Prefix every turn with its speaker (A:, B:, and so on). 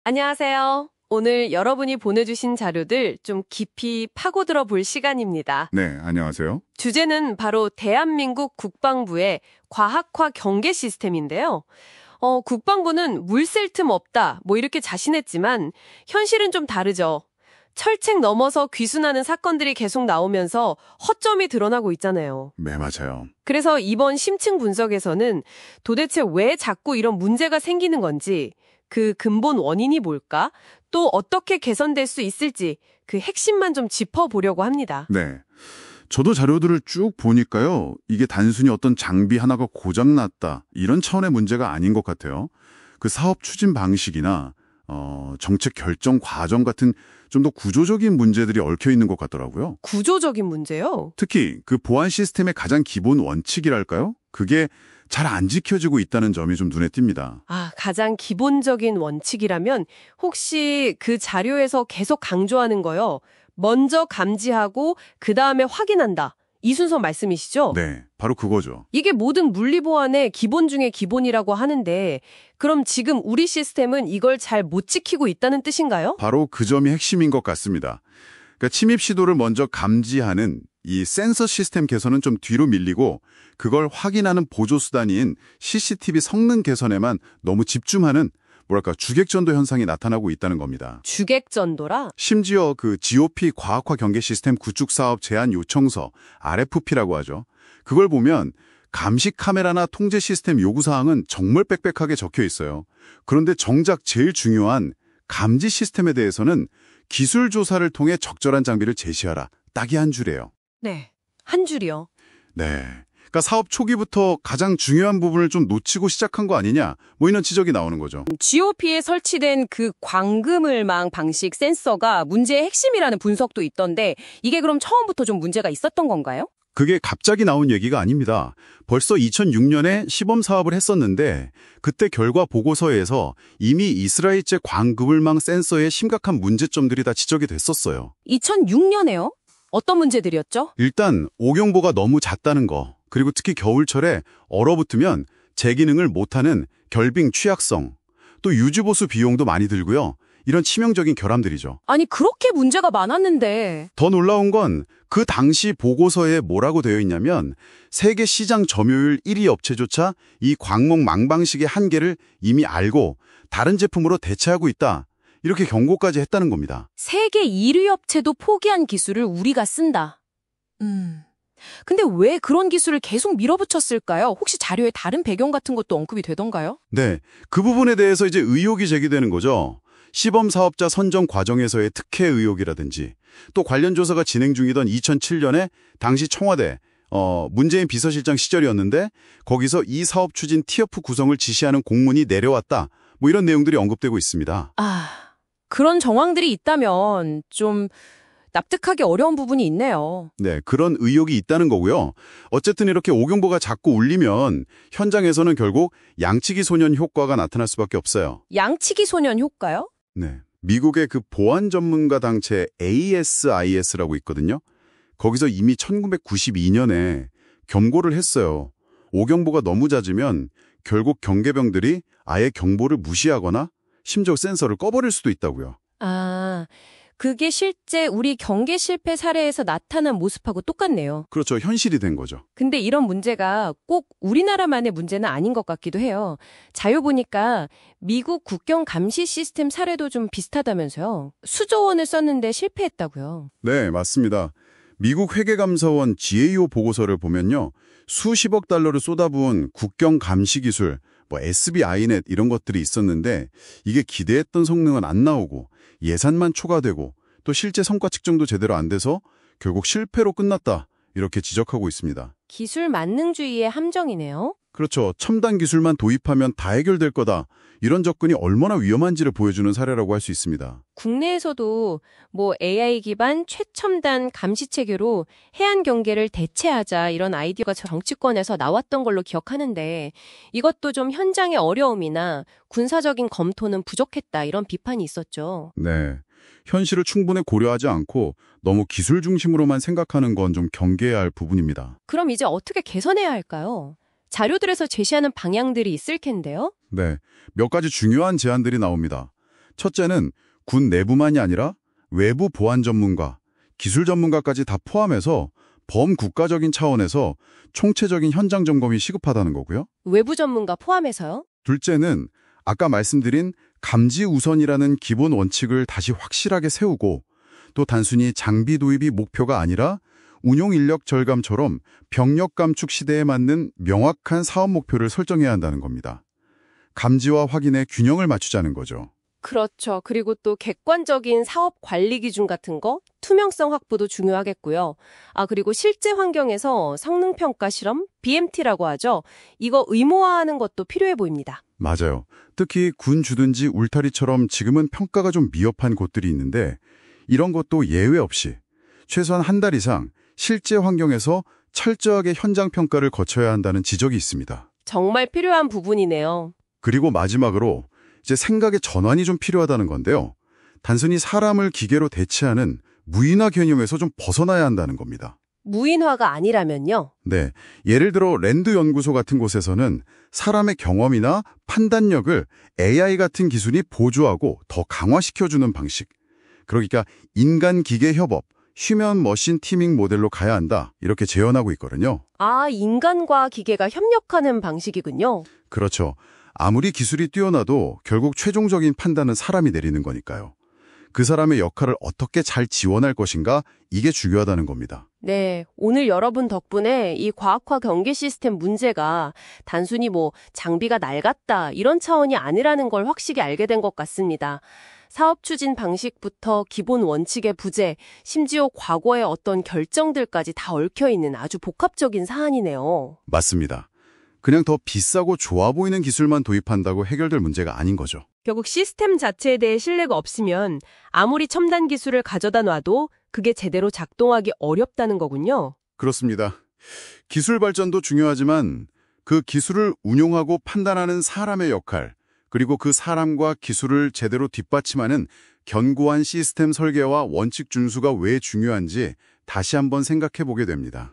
A: 안녕하세요. 오늘 여러분이 보내주신 자료들 좀 깊이 파고들어 볼 시간입니다.
B: 네, 안녕하세요.
A: 주제는 바로 대한민국 국방부의 과학화 경계 시스템인데요. 국방부는 물 셀 틈 없다, 이렇게 자신했지만 현실은 좀 다르죠. 철책 넘어서 귀순하는 사건들이 계속 나오면서 허점이 드러나고 있잖아요.
B: 네, 맞아요.
A: 그래서 이번 심층 분석에서는 도대체 왜 자꾸 이런 문제가 생기는 건지, 그 근본 원인이 뭘까? 또 어떻게 개선될 수 있을지 그 핵심만 좀 짚어보려고 합니다.
B: 네. 저도 자료들을 쭉 보니까요. 이게 단순히 어떤 장비 하나가 고장났다 이런 차원의 문제가 아닌 것 같아요. 그 사업 추진 방식이나 정책 결정 과정 같은 좀 더 구조적인 문제들이 얽혀 있는 것 같더라고요.
A: 구조적인 문제요?
B: 특히 그 보안 시스템의 가장 기본 원칙이랄까요? 그게 잘 안 지켜지고 있다는 점이 좀 눈에 띕니다.
A: 가장 기본적인 원칙이라면 혹시 그 자료에서 계속 강조하는 거요. 먼저 감지하고 그 다음에 확인한다. 이 순서 말씀이시죠?
B: 네, 바로 그거죠.
A: 이게 모든 물리보안의 기본 중에 기본이라고 하는데 그럼 지금 우리 시스템은 이걸 잘 못 지키고 있다는 뜻인가요?
B: 바로 그 점이 핵심인 것 같습니다. 그러니까 침입 시도를 먼저 감지하는 이 센서 시스템 개선은 좀 뒤로 밀리고 그걸 확인하는 보조수단인 CCTV 성능 개선에만 너무 집중하는 주객전도 현상이 나타나고 있다는 겁니다.
A: 주객전도라?
B: 심지어 그 GOP 과학화 경계 시스템 구축 사업 제안 요청서 RFP라고 하죠. 그걸 보면 감시 카메라나 통제 시스템 요구사항은 정말 빽빽하게 적혀 있어요. 그런데 정작 제일 중요한 감지 시스템에 대해서는 기술 조사를 통해 적절한 장비를 제시하라. 딱이 한 줄이에요.
A: 네, 한 줄이요.
B: 네. 그러니까 사업 초기부터 가장 중요한 부분을 좀 놓치고 시작한 거 아니냐, 이런 지적이 나오는 거죠.
C: GOP에 설치된 그 광금을망 방식 센서가 문제의 핵심이라는 분석도 있던데 이게 그럼 처음부터 좀 문제가 있었던 건가요?
B: 그게 갑자기 나온 얘기가 아닙니다. 벌써 2006년에 시범 사업을 했었는데 그때 결과 보고서에서 이미 이스라엘제 광금을망 센서의 심각한 문제점들이 다 지적이 됐었어요.
C: 2006년에요? 어떤 문제들이었죠?
B: 일단 오경보가 너무 잦다는 거, 그리고 특히 겨울철에 얼어붙으면 제기능을 못하는 결빙 취약성, 또 유지보수 비용도 많이 들고요. 이런 치명적인 결함들이죠.
C: 아니 그렇게 문제가 많았는데
B: 더 놀라운 건 그 당시 보고서에 뭐라고 되어 있냐면 세계 시장 점유율 1위 업체조차 이 광목 망방식의 한계를 이미 알고 다른 제품으로 대체하고 있다. 이렇게 경고까지 했다는 겁니다.
C: 세계 1위 업체도 포기한 기술을 우리가 쓴다. 근데 왜 그런 기술을 계속 밀어붙였을까요? 혹시 자료에 다른 배경 같은 것도 언급이 되던가요?
B: 네, 그 부분에 대해서 이제 의혹이 제기되는 거죠. 시범 사업자 선정 과정에서의 특혜 의혹이라든지 또 관련 조사가 진행 중이던 2007년에 당시 청와대 문재인 비서실장 시절이었는데 거기서 이 사업 추진 TF 구성을 지시하는 공문이 내려왔다. 이런 내용들이 언급되고 있습니다.
C: 그런 정황들이 있다면 좀 납득하기 어려운 부분이 있네요.
B: 네, 그런 의혹이 있다는 거고요. 어쨌든 이렇게 오경보가 자꾸 울리면 현장에서는 결국 양치기 소년 효과가 나타날 수밖에 없어요.
C: 양치기 소년 효과요?
B: 네, 미국의 그 보안 전문가 단체 ASIS라고 있거든요. 거기서 이미 1992년에 경고를 했어요. 오경보가 너무 잦으면 결국 경계병들이 아예 경보를 무시하거나 심지어 센서를 꺼버릴 수도 있다고요.
C: 그게 실제 우리 경계 실패 사례에서 나타난 모습하고 똑같네요.
B: 그렇죠. 현실이 된 거죠.
C: 근데 이런 문제가 꼭 우리나라만의 문제는 아닌 것 같기도 해요. 자료 보니까 미국 국경 감시 시스템 사례도 좀 비슷하다면서요. 수조 원을 썼는데 실패했다고요.
B: 네, 맞습니다. 미국 회계감사원 GAO 보고서를 보면요. 수십억 달러를 쏟아부은 국경 감시 기술, SBInet 이런 것들이 있었는데 이게 기대했던 성능은 안 나오고 예산만 초과되고 또 실제 성과 측정도 제대로 안 돼서 결국 실패로 끝났다. 이렇게 지적하고 있습니다.
C: 기술 만능주의의 함정이네요.
B: 그렇죠. 첨단 기술만 도입하면 다 해결될 거다. 이런 접근이 얼마나 위험한지를 보여주는 사례라고 할 수 있습니다.
C: 국내에서도 AI 기반 최첨단 감시 체계로 해안 경계를 대체하자 이런 아이디어가 정치권에서 나왔던 걸로 기억하는데 이것도 좀 현장의 어려움이나 군사적인 검토는 부족했다 이런 비판이 있었죠.
B: 네. 현실을 충분히 고려하지 않고 너무 기술 중심으로만 생각하는 건 좀 경계해야 할 부분입니다.
C: 그럼 이제 어떻게 개선해야 할까요? 자료들에서 제시하는 방향들이 있을 텐데요.
B: 네, 몇 가지 중요한 제안들이 나옵니다. 첫째는 군 내부만이 아니라 외부 보안 전문가, 기술 전문가까지 다 포함해서 범국가적인 차원에서 총체적인 현장 점검이 시급하다는 거고요.
C: 외부 전문가 포함해서요?
B: 둘째는 아까 말씀드린 감지 우선이라는 기본 원칙을 다시 확실하게 세우고 또 단순히 장비 도입이 목표가 아니라 운용 인력 절감처럼 병력 감축 시대에 맞는 명확한 사업 목표를 설정해야 한다는 겁니다. 감지와 확인의 균형을 맞추자는 거죠.
C: 그렇죠. 그리고 또 객관적인 사업 관리 기준 같은 거, 투명성 확보도 중요하겠고요. 그리고 실제 환경에서 성능 평가 실험, BMT라고 하죠. 이거 의무화하는 것도 필요해 보입니다.
B: 맞아요. 특히 군 주둔지 울타리처럼 지금은 평가가 좀 미흡한 곳들이 있는데 이런 것도 예외 없이 최소한 한 달 이상 실제 환경에서 철저하게 현장 평가를 거쳐야 한다는 지적이 있습니다.
C: 정말 필요한 부분이네요.
B: 그리고 마지막으로 이제 생각의 전환이 좀 필요하다는 건데요. 단순히 사람을 기계로 대체하는 무인화 개념에서 좀 벗어나야 한다는 겁니다.
C: 무인화가 아니라면요?
B: 네, 예를 들어 랜드 연구소 같은 곳에서는 사람의 경험이나 판단력을 AI 같은 기술이 보조하고 더 강화시켜주는 방식. 그러니까 인간-기계 협업, 휴먼 머신 티밍 모델로 가야 한다. 이렇게 제언하고 있거든요.
C: 인간과 기계가 협력하는 방식이군요.
B: 그렇죠. 아무리 기술이 뛰어나도 결국 최종적인 판단은 사람이 내리는 거니까요. 그 사람의 역할을 어떻게 잘 지원할 것인가, 이게 중요하다는 겁니다.
C: 네, 오늘 여러분 덕분에 이 과학화 경계 시스템 문제가 단순히 장비가 낡았다 이런 차원이 아니라는 걸 확실히 알게 된 것 같습니다. 사업 추진 방식부터 기본 원칙의 부재, 심지어 과거의 어떤 결정들까지 다 얽혀있는 아주 복합적인 사안이네요.
B: 맞습니다. 그냥 더 비싸고 좋아 보이는 기술만 도입한다고 해결될 문제가 아닌 거죠.
A: 결국 시스템 자체에 대해 신뢰가 없으면 아무리 첨단 기술을 가져다 놔도 그게 제대로 작동하기 어렵다는 거군요.
B: 그렇습니다. 기술 발전도 중요하지만 그 기술을 운용하고 판단하는 사람의 역할, 그리고 그 사람과 기술을 제대로 뒷받침하는 견고한 시스템 설계와 원칙 준수가 왜 중요한지 다시 한번 생각해 보게 됩니다.